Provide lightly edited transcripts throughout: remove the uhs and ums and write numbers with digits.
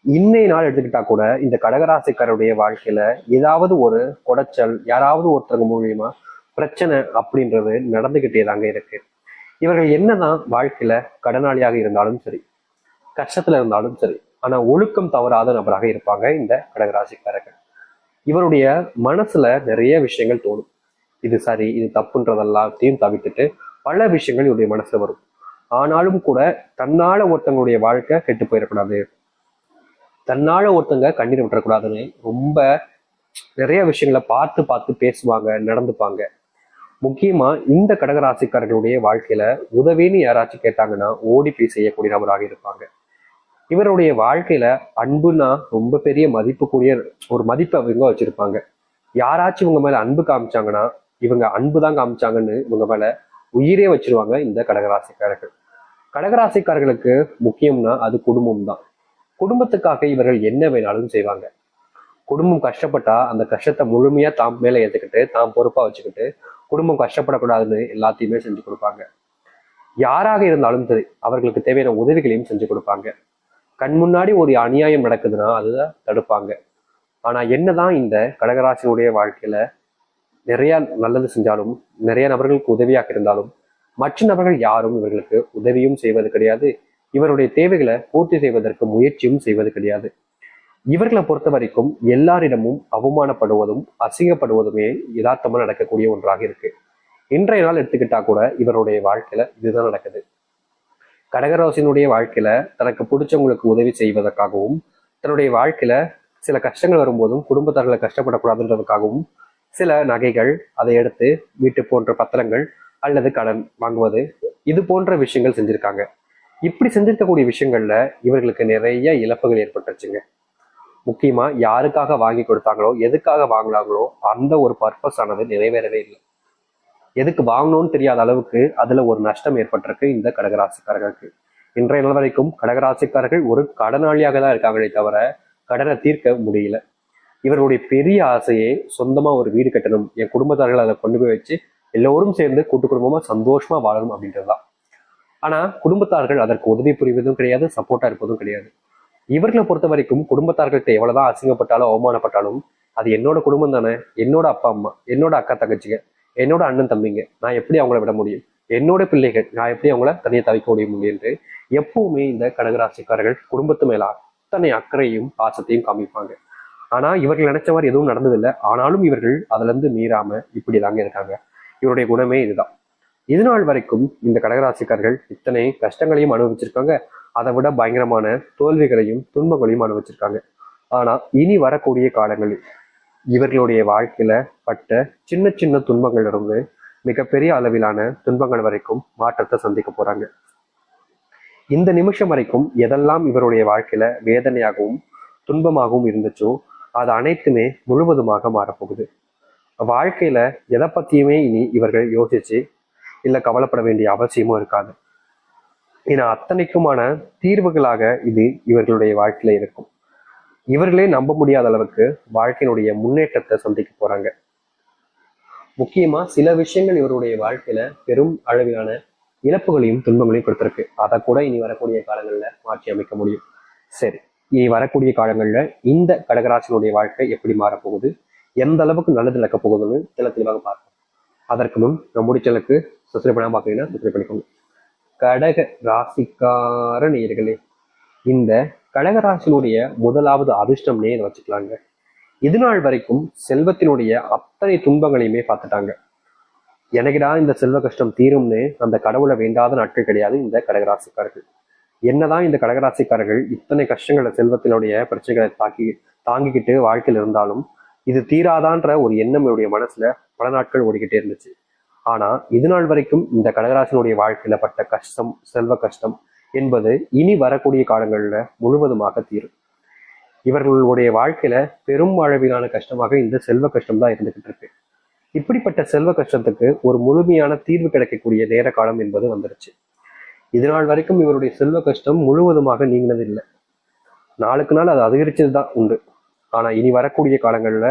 இன்னைய நாள் எடுத்துக்கிட்டா கூட இந்த கடகராசிக்காரருடைய வாழ்க்கையில ஏதாவது ஒரு குடைச்சல், யாராவது ஒருத்தருக்கு மூலியமா பிரச்சனை அப்படின்றது நடந்துகிட்டே தாங்க இருக்கு. இவர்கள் என்னதான் வாழ்க்கையில கடனாளியாக இருந்தாலும் சரி, கஷ்டத்துல இருந்தாலும் சரி, ஆனா ஒழுக்கம் தவறாத நபராக இருப்பாங்க இந்த கடகராசிக்காரர்கள். இவருடைய மனசுல நிறைய விஷயங்கள் தோணும். இது சரி, இது தப்புன்றதெல்லாத்தையும் தவிர்த்துட்டு பல விஷயங்கள் இவருடைய மனசுல வரும். ஆனாலும் கூட தன்னால ஒருத்தவங்களுடைய வாழ்க்கை கெட்டு போயிடக்கூடாது, தன்னால ஒருத்தங்க கண்ணீர் விட்டுறக்கூடாதுன்னு ரொம்ப நிறைய விஷயங்களை பார்த்து பார்த்து பேசுவாங்க, நடந்துப்பாங்க. முக்கியமா இந்த கடகராசிக்காரர்களுடைய வாழ்க்கையில உதவின்னு யாராச்சும் கேட்டாங்கன்னா ஓடி போய் செய்யக்கூடிய நபராக இருப்பாங்க. இவருடைய வாழ்க்கையில அன்புனா ரொம்ப பெரிய மதிப்புக்குரிய ஒரு மதிப்பை இவங்க வச்சிருப்பாங்க. யாராச்சும் இவங்க மேல அன்பு காமிச்சாங்கன்னா இவங்க அன்பு தான் காமிச்சாங்கன்னு இவங்க மேல உயிரே வச்சிருவாங்க இந்த கடகராசிக்காரர்கள். கடகராசிக்காரர்களுக்கு முக்கியம்னா அது குடும்பம் தான். குடும்பத்துக்காக இவர்கள் என்ன வேணாலும் செய்வாங்க. குடும்பம் கஷ்டப்பட்டா அந்த கஷ்டத்தை முழுமையா தாம் மேல ஏத்துக்கிட்டு தாம் பொறுப்பா வச்சுக்கிட்டு குடும்பம் கஷ்டப்படக்கூடாதுன்னு எல்லாத்தையுமே செஞ்சு கொடுப்பாங்க. யாராக இருந்தாலும் சரி அவர்களுக்கு தேவையான உதவிகளையும் செஞ்சு கொடுப்பாங்க. கண் முன்னாடி ஒரு அநியாயம் நடக்குதுன்னா அதுதான் தடுப்பாங்க. ஆனா என்னதான் இந்த கடகராசினுடைய வாழ்க்கையில நிறைய நல்லது செஞ்சாலும், நிறைய நபர்களுக்கு உதவியாக இருந்தாலும், மற்ற நபர்கள் யாரும் இவர்களுக்கு உதவியும் செய்வது கிடையாது. இவருடைய தேவைகளை பூர்த்தி செய்வதற்கு முயற்சியும் செய்வது கிடையாது. இவர்களை பொறுத்த வரைக்கும் எல்லாரிடமும் அவமானப்படுவதும் அசிங்கப்படுவதுமே யதார்த்தமா நடக்கக்கூடிய ஒன்றாக இருக்கு. இன்றைய நாள் எடுத்துக்கிட்டா கூட இவருடைய வாழ்க்கையில இதுதான் நடக்குது. கடகராசினுடைய வாழ்க்கையில தனக்கு பிடிச்சவங்களுக்கு உதவி செய்வதற்காகவும், தன்னுடைய வாழ்க்கையில சில கஷ்டங்கள் வரும்போதும் குடும்பத்தார்களை கஷ்டப்படக்கூடாதுன்றதுக்காகவும் சில நகைகள், அதை எடுத்து வீட்டு போன்ற பத்திரங்கள் அல்லது கடன் வாங்குவது, இது போன்ற விஷயங்கள் செஞ்சிருக்காங்க. இப்படி செஞ்சிருக்கக்கூடிய விஷயங்கள்ல இவர்களுக்கு நிறைய இழப்புகள் ஏற்பட்டுச்சுங்க. முக்கியமா யாருக்காக வாங்கி கொடுத்தாங்களோ, எதுக்காக வாங்கினாங்களோ அந்த ஒரு பர்பஸ் ஆனது நிறைவேறவே இல்லை. எதுக்கு வாங்கணும்னு தெரியாத அளவுக்கு அதுல ஒரு நஷ்டம் ஏற்பட்டிருக்கு இந்த கடகராசிக்காரர்களுக்கு. இன்றைய நாள் வரைக்கும் கடகராசிக்காரர்கள் ஒரு கடனாளியாக தான் இருக்காங்களே தவிர கடனை தீர்க்க முடியல. இவர்களுடைய பெரிய ஆசையே சொந்தமா ஒரு வீடு கட்டணும், என் குடும்பத்தார்கள் அதை கொண்டு போய் வச்சு எல்லோரும் சேர்ந்து கூட்டு குடும்பமா சந்தோஷமா வாழணும் அப்படின்றதுதான். ஆனா குடும்பத்தார்கள் அதற்கு உதவி புரிவதும் கிடையாது, சப்போர்ட்டா இருப்பதும் கிடையாது. இவர்களை பொறுத்த வரைக்கும் குடும்பத்தார்கள்ட்ட எவ்வளவுதான் அசிங்கப்பட்டாலும் அவமானப்பட்டாலும் அது என்னோட குடும்பம் தானே, என்னோட அப்பா அம்மா, என்னோட அக்கா தங்கச்சிங்க, என்னோட அண்ணன் தம்பிங்க, நான் எப்படி அவங்கள விட முடியும், என்னோட பிள்ளைகள், நான் எப்படி அவங்கள தனியாக தவிக்க முடியும் என்று எப்பவுமே இந்த கடகராசிக்காரர்கள் குடும்பத்து மேல அத்தனை அக்கறையும் பாசத்தையும் காமிப்பாங்க. ஆனா இவர்கள் நினைச்ச மாதிரி எதுவும் நடந்ததில்லை. ஆனாலும் இவர்கள் அதுல இருந்து மீறாம இப்படிதாங்க இருக்காங்க. இவருடைய குணமே இதுதான். இது நாள் வரைக்கும் இந்த கடகராசிக்காரர்கள் இத்தனை கஷ்டங்களையும் அனுபவிச்சிருக்காங்க. அதை விட பயங்கரமான தோல்விகளையும் துன்பங்களையும் அனுபவிச்சிருக்காங்க. ஆனா இனி வரக்கூடிய காலங்களில் இவர்களுடைய வாழ்க்கையில பட்ட சின்ன சின்ன துன்பங்கள் இருந்து மிகப்பெரிய அளவிலான துன்பங்கள் வரைக்கும் மாற்றத்தை சந்திக்க போறாங்க. இந்த நிமிஷம் வரைக்கும் எதெல்லாம் இவருடைய வாழ்க்கையில வேதனையாகவும் துன்பமாகவும் இருந்துச்சோ அது அனைத்துமே முழுவதுமாக மாறப்போகுது. வாழ்க்கையில எதை பத்தியுமே இனி இவர்கள் யோசிச்சு இல்ல கவலைப்பட வேண்டிய அவசியமும் இருக்காது. ஏன்னா அத்தனைக்குமான தீர்வுகளாக இது இவர்களுடைய வாழ்க்கையில இருக்கும். இவர்களே நம்ப முடியாத அளவுக்கு வாழ்க்கையினுடைய முன்னேற்றத்தை சந்திக்க போறாங்க. முக்கியமா சில விஷயங்கள் இவருடைய வாழ்க்கையில பெரும் அளவிலான இழப்புகளையும் துன்பங்களையும் கொடுத்திருக்கு. அதை கூட இனி வரக்கூடிய காலங்கள்ல மாற்றி அமைக்க முடியும். சரி, இனி வரக்கூடிய காலங்கள்ல இந்த கடகராசினுடைய வாழ்க்கை எப்படி மாறப்போகுது, எந்த அளவுக்கு நல்லது நடக்க போகுதுன்னு தெளிவாக பார்ப்போம். அதற்கு முன் நம்முடைய சேனலுக்கு சப்ஸ்கிரைப் பண்ணாம பாத்தீங்கன்னா சப்ஸ்கிரைப் பண்ணிக்கோங்க. கடக ராசிக்கார நேயர்களே, இந்த கடகராசினுடைய முதலாவது அதிர்ஷ்டம் நேர் வச்சுக்கலாங்க. இது நாள் வரைக்கும் செல்வத்தினுடைய அத்தனை துன்பங்களையுமே பார்த்துட்டாங்க. எனக்குடா இந்த செல்வ கஷ்டம் தீரும்னு அந்த கடவுளை வேண்டாத நாட்கள் கிடையாது இந்த கடகராசிக்காரர்கள். என்னதான் இந்த கடகராசிக்காரர்கள் இத்தனை கஷ்டங்களை செல்வத்தினுடைய பிரச்சனைகளை தாங்கிக்கிட்டு வாழ்க்கையில் இருந்தாலும் இது தீராதான்ற ஒரு எண்ணம் என்னுடைய மனசுல பல நாட்கள் ஓடிக்கிட்டே இருந்துச்சு. ஆனா இது நாள் வரைக்கும் இந்த கடகராசினுடைய வாழ்க்கையில பட்ட கஷ்டம், செல்வ கஷ்டம் என்பது இனி வரக்கூடிய காலங்கள்ல முழுவதுமாக தீரும். இவர்களுடைய வாழ்க்கையில பெரும் அளவிலான கஷ்டமாக இந்த செல்வ கஷ்டம் தான் இருந்துகிட்டு இருக்கு. இப்படிப்பட்ட செல்வ கஷ்டத்துக்கு ஒரு முழுமையான தீர்வு கிடைக்கக்கூடிய நேர காலம் என்பது வந்துருச்சு. இதனால் வரைக்கும் இவருடைய செல்வ கஷ்டம் முழுவதுமாக நீங்கினது இல்லை. நாளுக்கு நாள் அது அதிகரிச்சதுதான் உண்டு. ஆனா இனி வரக்கூடிய காலங்கள்ல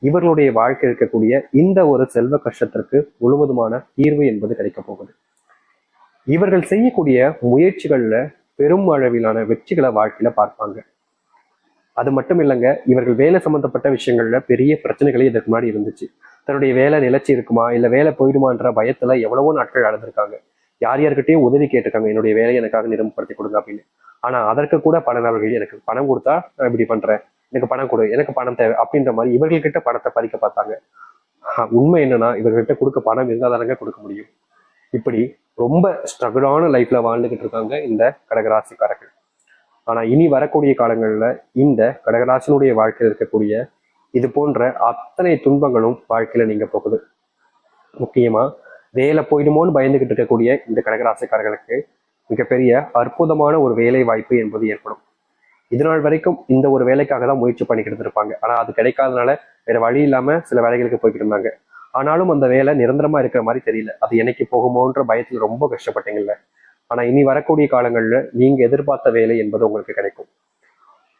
இவர்களுடைய வாழ்க்கை இருக்கக்கூடிய இந்த ஒரு செல்வ கஷ்டத்திற்கு முழுவதுமான தீர்வு என்பது கிடைக்க போகுது. இவர்கள் செய்யக்கூடிய முயற்சிகள்ல பெரும் அளவிலான வெற்றிகளை வாழ்க்கையில பார்ப்பாங்க. அது மட்டும் இல்லைங்க, இவர்கள் வேலை சம்பந்தப்பட்ட விஷயங்கள்ல பெரிய பிரச்சனைகளே இதற்கு முன்னாடி இருந்துச்சு. தன்னுடைய வேலை நிலைச்சி இருக்குமா இல்ல வேலை போயிடுமான்ற பயத்துல எவ்வளவோ நாட்கள் அழுதுருக்காங்க. யார் யார்கிட்டயும் உதவி கேட்டிருக்காங்க, என்னுடைய வேலையை எனக்காக நிரம்பப்படுத்தி கொடுங்க அப்படின்னு. ஆனா அதற்கு கூட பல நபர்கள் எனக்கு பணம் கொடுத்தா நான் இப்படி பண்றேன், எனக்கு பணம் கொடு, எனக்கு பணம் தேவை அப்படின்ற மாதிரி இவர்கள்கிட்ட பணத்தை பறிக்க பார்த்தாங்க. உண்மை என்னன்னா இவர்கிட்ட கொடுக்க பணம் இருந்தாதானங்க கொடுக்க முடியும். இப்படி ரொம்ப ஸ்ட்ரகிளான லைஃப்ல வாழ்ந்துகிட்டு இருக்காங்க இந்த கடகராசிக்காரர்கள். ஆனா இனி வரக்கூடிய காலங்கள்ல இந்த கடகராசினுடைய வாழ்க்கையில் இருக்கக்கூடிய இது போன்ற அத்தனை துன்பங்களும் வாழ்க்கையில நீங்க போகுது. முக்கியமா வேலை போயிடுமோன்னு பயந்துகிட்டு இருக்கக்கூடிய இந்த கடகராசிக்காரர்களுக்கு மிகப்பெரிய அற்புதமான ஒரு வேலை வாய்ப்பு என்பது ஏற்படும். இதனால் வரைக்கும் இந்த ஒரு வேலைக்காக தான் முயற்சி பண்ணிக்கிட்டு இருப்பாங்க. ஆனா அது கிடைக்காதனால வேற வழி இல்லாம சில வேலைகளுக்கு போய்கிட்டு இருந்தாங்க. ஆனாலும் அந்த வேலை நிரந்தரமா இருக்கிற மாதிரி தெரியல. அது என்னைக்கு போகுமோன்ற பயத்துல ரொம்ப கஷ்டப்பட்டீங்கல்ல. ஆனா இனி வரக்கூடிய காலங்கள்ல நீங்க எதிர்பார்த்த வேலை என்பது உங்களுக்கு கிடைக்கும்.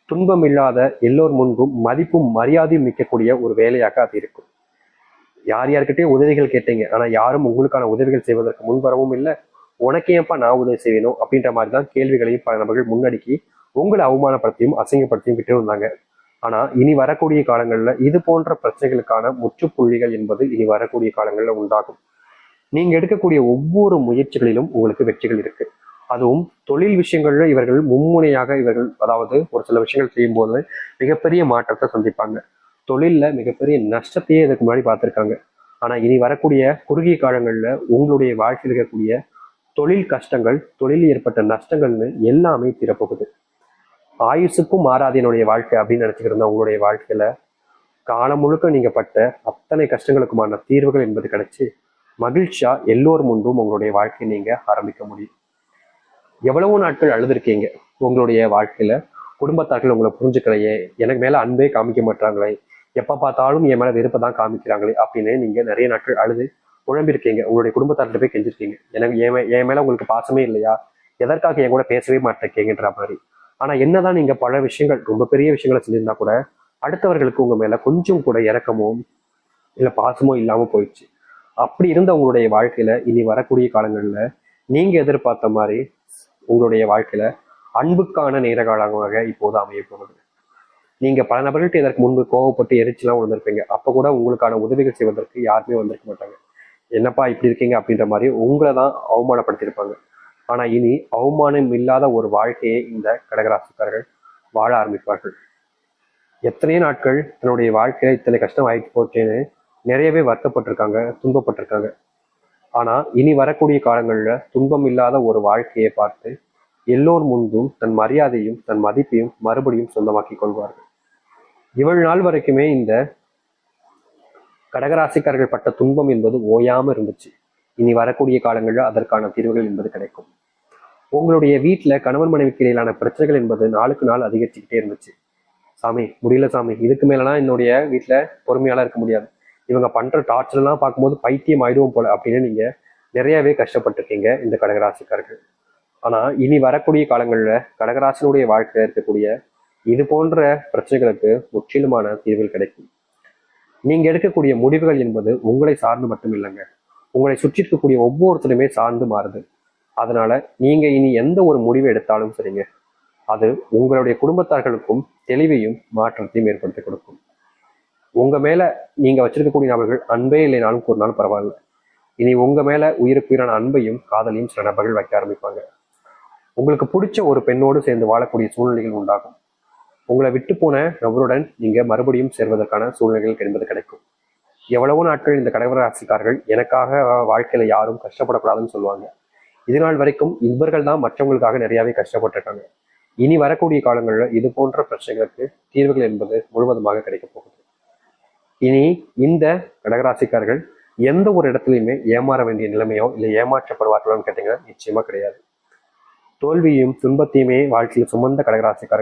துன்பம் இல்லாத எல்லோர் முன்பும் மதிப்பும் மரியாதையும் மிக்கக்கூடிய ஒரு வேலையாக அது இருக்கும். யார் யார்கிட்டயும் உதவிகள் கேட்டீங்க, ஆனா யாரும் உங்களுக்கான உதவிகள் செய்வதற்கு முன்வரவும் இல்லை. உனக்கு ஏன்ப்பா நான் உதவி செய்யணும் அப்படின்ற மாதிரி தான் கேள்விகளையும் பல நபர்கள் முன்னடிக்கி உங்களை அவமானப்படுத்தியும் அசிங்கப்படுத்தியும் விட்டு இருந்தாங்க. ஆனா இனி வரக்கூடிய காலங்கள்ல இது போன்ற பிரச்சனைகளுக்கான முற்றுப்புள்ளிகள் என்பது இனி வரக்கூடிய காலங்கள்ல உண்டாகும். நீங்க எடுக்கக்கூடிய ஒவ்வொரு முயற்சிகளிலும் உங்களுக்கு வெற்றிகள் இருக்கு. அதுவும் தொழில் விஷயங்கள்ல இவர்கள் மும்முனையாக இவர்கள் அதாவது ஒரு சில விஷயங்கள் செய்யும் போது மிகப்பெரிய மாற்றத்தை சந்திப்பாங்க. தொழில்ல மிகப்பெரிய நஷ்டத்தையே இதுக்கு முன்னாடி பார்த்திருக்காங்க. ஆனா இனி வரக்கூடிய குறுகிய காலங்கள்ல உங்களுடைய வாழ்க்கையில் இருக்கக்கூடிய தொழில் கஷ்டங்கள், தொழில் ஏற்பட்ட நஷ்டங்கள்னு எல்லாமே தீரப்போகுது. ஆயுசுக்கும் மாறாது என்னுடைய வாழ்க்கை அப்படின்னு நினைச்சுக்கிட்டு இருந்த உங்களுடைய வாழ்க்கையில காலம் முழுக்க நீங்க பட்ட அத்தனை கஷ்டங்களுக்குமான தீர்வுகள் என்பது கிடைச்சு மகிழ்ச்சியா எல்லோர் முன்பும் உங்களுடைய வாழ்க்கையை நீங்க ஆரம்பிக்க முடியும். எவ்வளவோ நாட்கள் அழுதுருக்கீங்க உங்களுடைய வாழ்க்கையில. குடும்பத்தார்கள் உங்களை புரிஞ்சுக்கலையே, எனக்கு மேல அன்பே காமிக்க மாட்டாங்களே, எப்ப பார்த்தாலும் என் மேல வெறுப்பை தான் காமிக்கிறாங்களே அப்படின்னு நீங்க நிறைய நாட்கள் அழுது குழம்பிருக்கீங்க. உங்களுடைய குடும்பத்தார்கிட்ட போய் கெஞ்சிருக்கீங்க, எனக்கு என் மேல உங்களுக்கு பாசமே இல்லையா, எதற்காக என் கூட பேசவே மாட்டேங்கன்ற மாதிரி. ஆனா என்னதான் நீங்க பல விஷயங்கள் ரொம்ப பெரிய விஷயங்களை செஞ்சிருந்தா கூட அடுத்தவர்களுக்கு உங்க மேல கொஞ்சம் கூட இறக்கமோ இல்ல பாசமோ இல்லாம போயிடுச்சு. அப்படி இருந்த உங்களுடைய வாழ்க்கையில இனி வரக்கூடிய காலங்கள்ல நீங்க எதிர்பார்த்த மாதிரி உங்களுடைய வாழ்க்கையில அன்புக்கான நேர காலமாக இப்போது அமைய போகுது. நீங்க பல நபர்கள்ட்ட இதற்கு முன்பு கோவப்பட்டு எரிச்சலாம் வந்திருப்பீங்க. அப்ப கூட உங்களுக்கான உதவிகள் செய்வதற்கு யாருமே வந்திருக்க மாட்டாங்க. என்னப்பா இப்படி இருக்கீங்க அப்படின்ற மாதிரி உங்களை தான் அவமானப்படுத்தியிருப்பாங்க. ஆனா இனி அவமானம் இல்லாத ஒரு வாழ்க்கையை இந்த கடகராசிக்காரர்கள் வாழ ஆரம்பிப்பார்கள். எத்தனையோ நாட்கள் தன்னுடைய வாழ்க்கையில இத்தனை கஷ்டம் ஆயிட்டு போச்சேன்னு நிறையவே வருத்தப்பட்டிருக்காங்க, துன்பப்பட்டிருக்காங்க. ஆனா இனி வரக்கூடிய காலங்கள்ல துன்பம் இல்லாத ஒரு வாழ்க்கையை பார்த்து எல்லோர் முன்பும் தன் மரியாதையும் தன் மதிப்பையும் மறுபடியும் சொந்தமாக்கி கொள்வார்கள். இவ்வளவு நாள் வரைக்குமே இந்த கடகராசிக்காரர்கள் பட்ட துன்பம் என்பது ஓயாம இருந்துச்சு. இனி வரக்கூடிய காலங்களில் அதற்கான தீர்வுகள் என்பது கிடைக்கும். உங்களுடைய வீட்டுல கணவன் மனைவிக்கு இடையிலான பிரச்சனைகள் என்பது நாளுக்கு நாள் அதிகரிச்சுக்கிட்டே இருந்துச்சு. சாமி முடியல சாமி, இதுக்கு மேலலாம் என்னுடைய வீட்டுல பொறுமையால இருக்க முடியாது, இவங்க பண்ற டார்ச்சர் எல்லாம் பார்க்கும்போது பைத்தியம் ஆயிடுவோம் போல அப்படின்னு நீங்க நிறையவே கஷ்டப்பட்டிருக்கீங்க இந்த கடகராசிக்காரர்கள். ஆனா இனி வரக்கூடிய காலங்கள்ல கடகராசினுடைய வாழ்க்கையில இருக்கக்கூடிய இது போன்ற பிரச்சனைகளுக்கு முற்றிலுமான தீர்வுகள் கிடைக்கும். நீங்க எடுக்கக்கூடிய முடிவுகள் என்பது உங்களை சார்ந்து மட்டும் இல்லைங்க, உங்களை சுற்றி இருக்கக்கூடிய ஒவ்வொருத்தருமே சார்ந்து மாறுது. அதனால நீங்க இனி எந்த ஒரு முடிவு எடுத்தாலும் சரிங்க, அது உங்களுடைய குடும்பத்தார்களுக்கும் தெளிவையும் மாற்றத்தையும் ஏற்படுத்தி கொடுக்கும். உங்க மேல நீங்க வச்சிருக்கக்கூடிய நபர்கள் அன்பே இல்லைனாலும் கூறினாலும் பரவாயில்ல, இனி உங்க மேல உயிருக்குயிரான அன்பையும் காதலையும் சில நபர்கள் வைக்க ஆரம்பிப்பாங்க. உங்களுக்கு பிடிச்ச ஒரு பெண்ணோடு சேர்ந்து வாழக்கூடிய சூழ்நிலைகள் உண்டாகும். உங்களை விட்டு போன நபருடன் நீங்க மறுபடியும் சேர்வதற்கான சூழ்நிலைகள் என்பது கிடைக்கும். எவ்வளவோ நாட்கள் இந்த கடகராசிக்காரர்கள் எனக்காக வாழ்க்கையில யாரும் கஷ்டப்படக்கூடாதுன்னு சொல்லுவாங்க. இதனால் வரைக்கும் இவர்கள் தான் மற்றவங்களுக்காக நிறையவே கஷ்டப்பட்டிருக்காங்க. இனி வரக்கூடிய காலங்களில் இது போன்ற பிரச்சனைகளுக்கு தீர்வுகள் என்பது முழுவதுமாக கிடைக்க போகுது. இனி இந்த கடகராசிக்காரர்கள் எந்த ஒரு இடத்துலையுமே ஏமாற வேண்டிய நிலைமையோ இல்லை ஏமாற்றப்படுவார்களோன்னு கேட்டீங்கன்னா நிச்சயமா கிடையாது. தோல்வியும் துன்பத்தையுமே வாழ்க்கையில் சுமந்த கடகராசிக்காரர்கள்